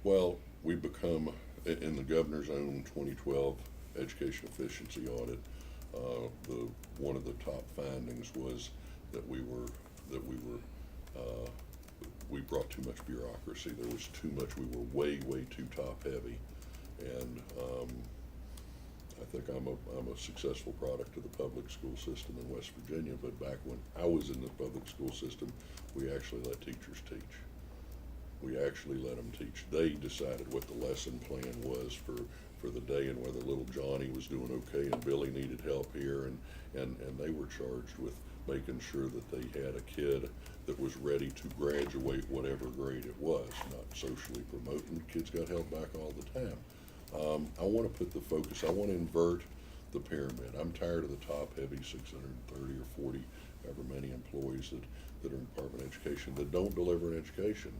Well, we become, in the governor's own 2012 education efficiency audit, one of the top findings was that uh, we brought too much bureaucracy. There was too much, we were way too top heavy. And I think I'm a successful product of the public school system in West Virginia, but back when I was in the public school system, we actually let teachers teach. We actually let them teach. They decided what the lesson plan was for the day and whether little Johnny was doing okay and Billy needed help here, and they were charged with making sure that they had a kid that was ready to graduate whatever grade it was, not socially promoting. Kids got held back all the time. I want to put the focus, I want to invert the pyramid. I'm tired of the top-heavy 630 or 40, however many employees that are in Department of Education that don't deliver an education.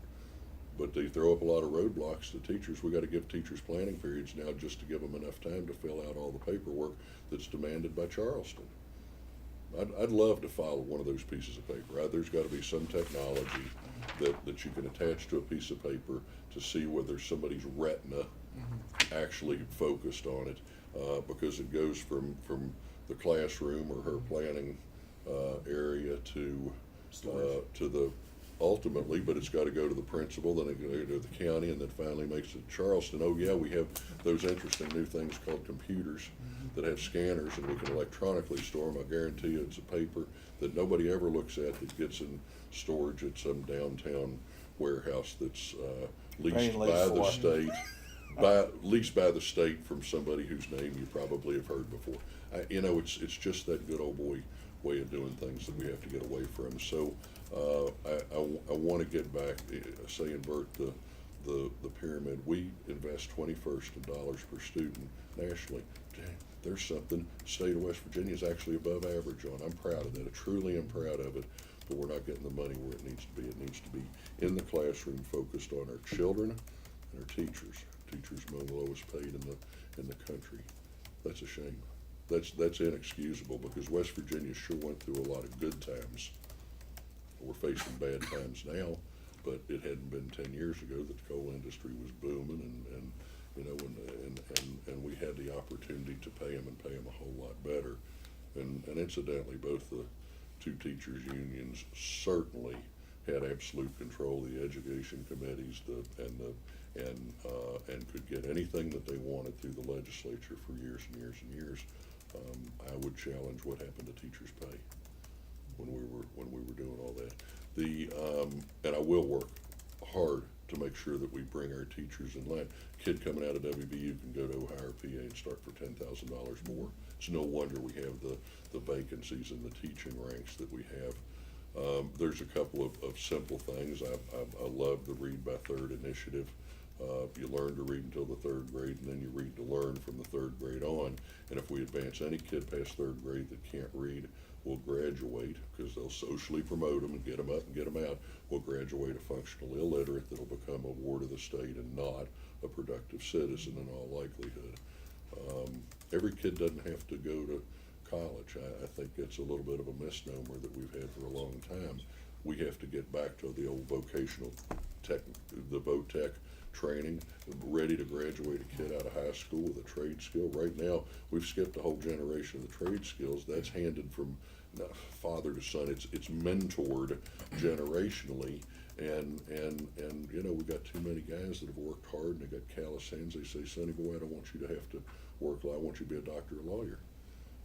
But they throw up a lot of roadblocks to teachers. We got to give teachers planning periods now just to give them enough time to fill out all the paperwork that's demanded by Charleston. I'd love to file one of those pieces of paper. There's got to be some technology that you can attach to a piece of paper to see whether somebody's retina actually focused on it, because it goes from the classroom or her planning area to the ultimately, but it's got to go to the principal, then it goes to the county, and then finally makes it to Charleston. Oh yeah, we have those interesting new things called computers that have scanners, and we can electronically store them. I guarantee you it's a paper that nobody ever looks at that gets in storage at some downtown warehouse that's leased by the state, leased by the state from somebody whose name you probably have heard before. It's just that good old boy way of doing things that we have to get away from. So I want to get back, say, invert the pyramid. We invest 21st in dollars per student nationally. There's something the state of West Virginia is actually above average on. I'm proud of that. I truly am proud of it, but we're not getting the money where it needs to be. It needs to be in the classroom, focused on our children and our teachers. Teachers among the lowest paid in the country. That's a shame. That's inexcusable, because West Virginia sure went through a lot of good times. We're facing bad times now, but it hadn't been 10 years ago that the coal industry was booming, and we had the opportunity to pay them and pay them a whole lot better. And incidentally, both the two teachers unions certainly had absolute control of the education committees, and could get anything that they wanted through the legislature for years and years and years. I would challenge what happened to teachers' pay when we were doing all that. And I will work hard to make sure that we bring our teachers in line. Kid coming out of WVU can go to Ohio or PA and start for $10,000 more. It's no wonder we have the vacancies in the teaching ranks that we have. There's a couple of simple things. I love the Read by Third initiative. You learn to read until the third grade, and then you read to learn from the third grade on. And if we advance any kid past third grade that can't read, will graduate, because they'll socially promote them and get them up and get them out, will graduate a functional illiterate that'll become a ward of the state and not a productive citizen in all likelihood. Every kid doesn't have to go to college. I think it's a little bit of a misnomer that we've had for a long time. We have to get back to the old vocational tech, the VOTEC training, ready to graduate a kid out of high school with a trade skill. Right now, we've skipped a whole generation of the trade skills. That's handed from father to son. It's mentored generationally, and we've got too many guys that have worked hard and they got callous hands. They say, "Sonny boy, I don't want you to have to work. I want you to be a doctor or lawyer."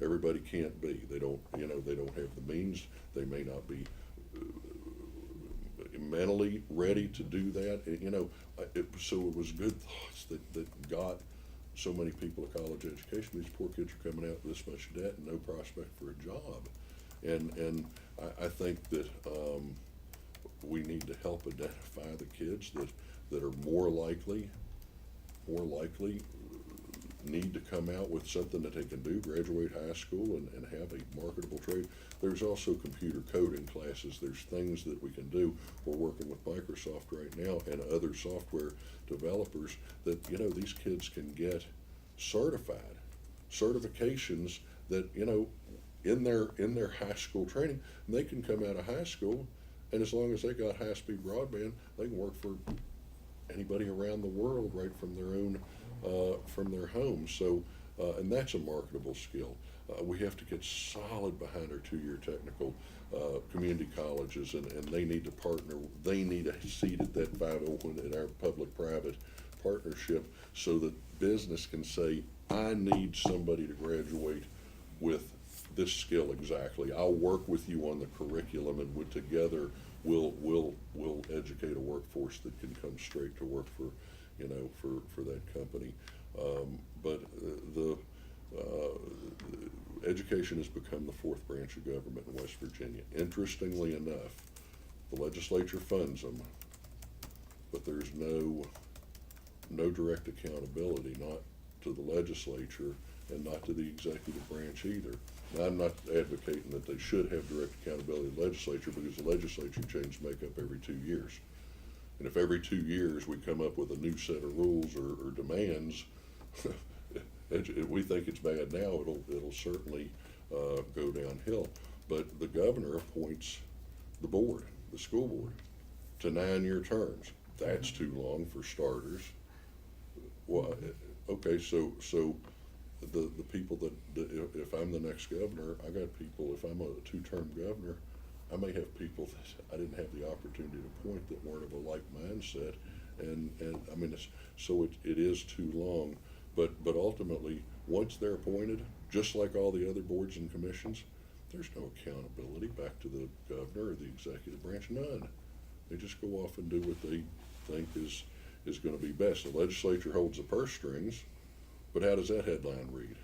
Everybody can't be. They don't have the means. They may not be mentally ready to do that. So it was good thoughts that got so many people a college education. These poor kids are coming out with this much debt and no prospect for a job. And I think that we need to help identify the kids that are more likely need to come out with something that they can do, graduate high school and have a marketable trade. There's also computer coding classes. There's things that we can do. We're working with Microsoft right now and other software developers that, these kids can get certifications that, in their high school training, and they can come out of high school, and as long as they got high-speed broadband, they can work for anybody around the world right from their own, from their homes. So, and that's a marketable skill. We have to get solid behind our two-year technical community colleges, and they need to partner. They need a seat at that 501 in our public-private partnership, so that business can say, I need somebody to graduate with this skill exactly. I'll work with you on the curriculum, and together we'll educate a workforce that can come straight to work for, for that company. But education has become the fourth branch of government in West Virginia. Interestingly enough, the legislature funds them, but there's no direct accountability, not to the legislature and not to the executive branch either. Now, I'm not advocating that they should have direct accountability to the legislature, because the legislature changes makeup every 2 years. And if every 2 years we come up with a new set of rules or demands, we think it's bad now, it'll certainly go downhill. But the governor appoints the board, the school board, to 9-year terms. That's too long for starters. Well, okay, so the people that if I'm the next governor, I got people, if I'm a 2-term governor, I may have people that I didn't have the opportunity to appoint that weren't of a like mindset, and I mean, it is too long. But ultimately, once they're appointed, just like all the other boards and commissions, there's no accountability back to the governor or the executive branch, none. They just go off and do what they think is going to be best. The legislature holds the purse strings, but how does that headline read?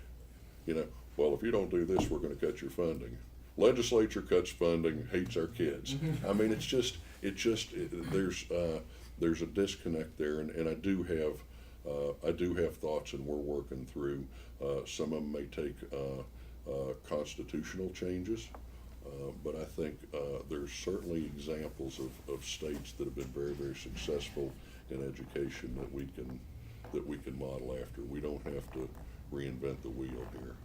Well, if you don't do this, we're going to cut your funding. Legislature cuts funding, hates our kids. I mean, there's a disconnect there, and I do have thoughts, and we're working through. Some of them may take constitutional changes, but I think there's certainly examples of states that have been very, very successful in education that we can model after. We don't have to reinvent the wheel here.